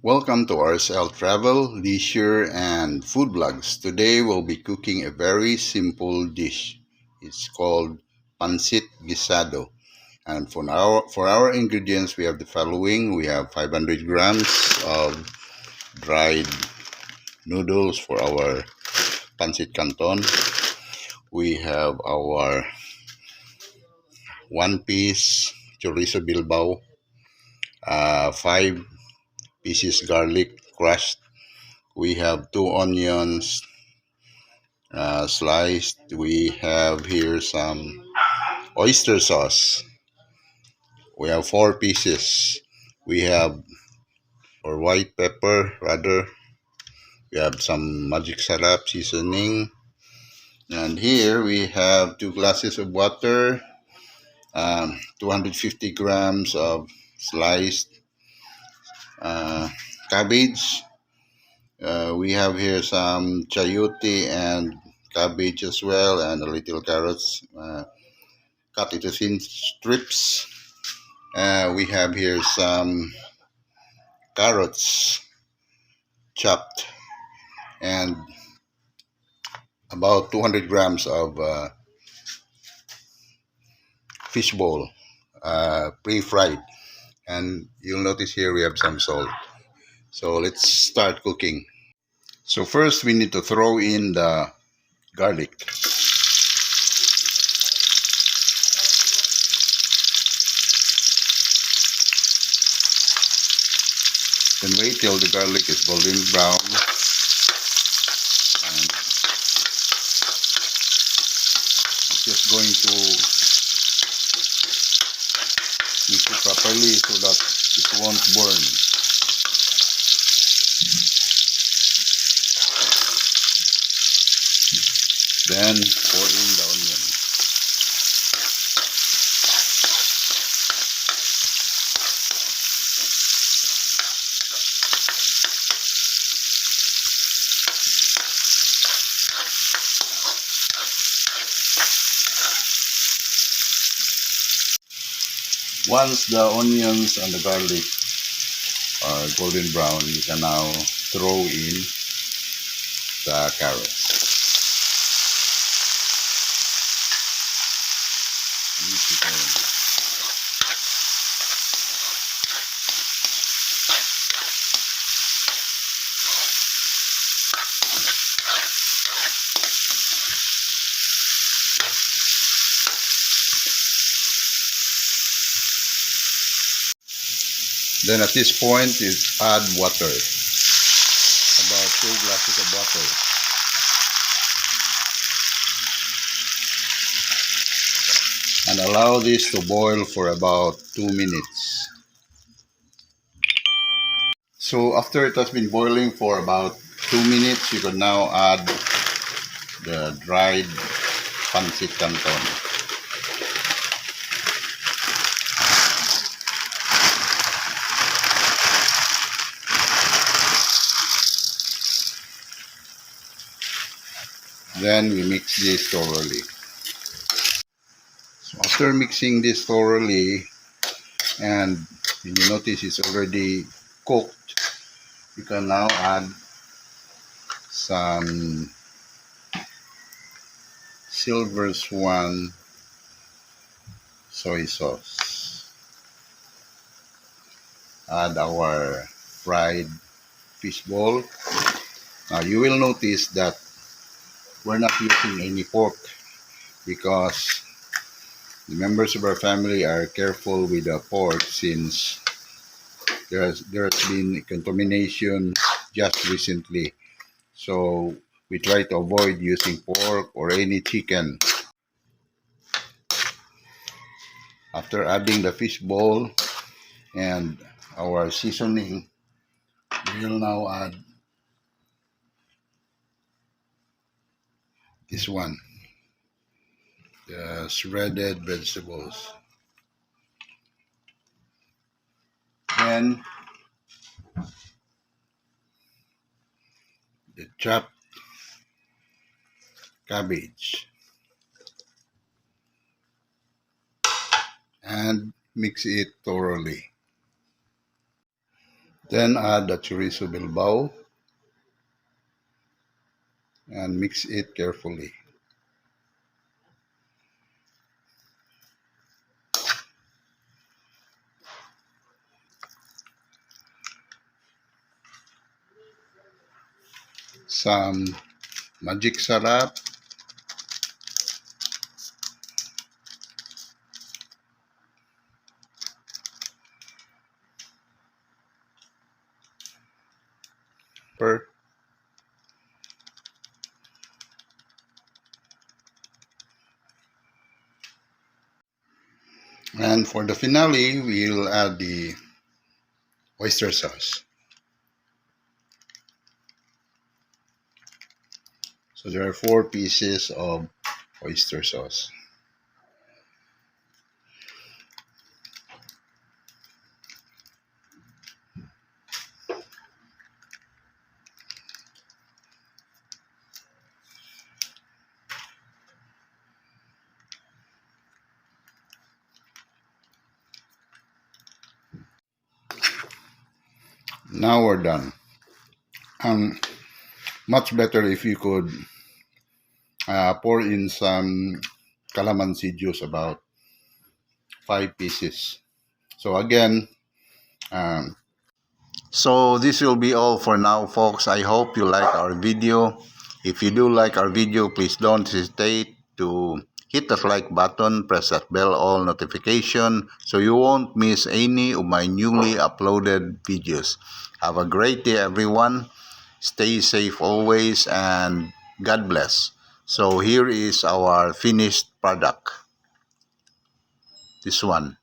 Welcome to RSL Travel, Leisure, and Food Vlogs. Today we'll be cooking a very simple dish. It's called Pancit Guisado. And for our ingredients, we have the following. We have 500 grams of dried noodles for our Pancit Canton. We have our one-piece chorizo bilbao, 5 pieces garlic crushed. We have 2 onions sliced. We have here some oyster sauce. We have 4 pieces. We have, or white pepper rather. We have some magic sarap seasoning. And here we have 2 glasses of water, 250 grams of sliced uh, cabbage. We have here some chayote and cabbage as well, and a little carrots cut into thin strips. We have here some carrots chopped and about 200 grams of fish bowl pre-fried. And you'll notice here we have some salt. So let's start cooking. So first we need to throw in the garlic. Then wait till the garlic is golden brown. And it's just going to mix it properly so that it won't burn. Then pour in the onion. Once the onions and the garlic are golden brown, you can now throw in the carrots. Mix it all. Then at this point, you add water, about 2 glasses of water. And allow this to boil for about 2 minutes. So after it has been boiling for about 2 minutes, you can now add the dried pancit canton. Then we mix this thoroughly. So after mixing this thoroughly, and you notice it's already cooked, you can now add some Silver Swan soy sauce. Add our fried fish ball. Now you will notice that we're not using any pork because the members of our family are careful with the pork since there has been contamination just recently. So we try to avoid using pork or any chicken. After adding the fish bowl and our seasoning, we will now add this one, the shredded vegetables. Then the chopped cabbage and mix it thoroughly. Then add the chorizo bilbao and mix it carefully. Some magic sarap, pepper, and for the finale, we'll add the oyster sauce. So there are 4 pieces of oyster sauce. Now we're done. Much better if you could pour in some calamansi juice, about 5 pieces. So again, um, so this will be all for now, folks. I hope you like our video. If you do like our video, please don't hesitate to hit that like button, press that bell all notification so you won't miss any of my newly uploaded videos. Have a great day, everyone. Stay safe always, and God bless. So here is our finished product. This one.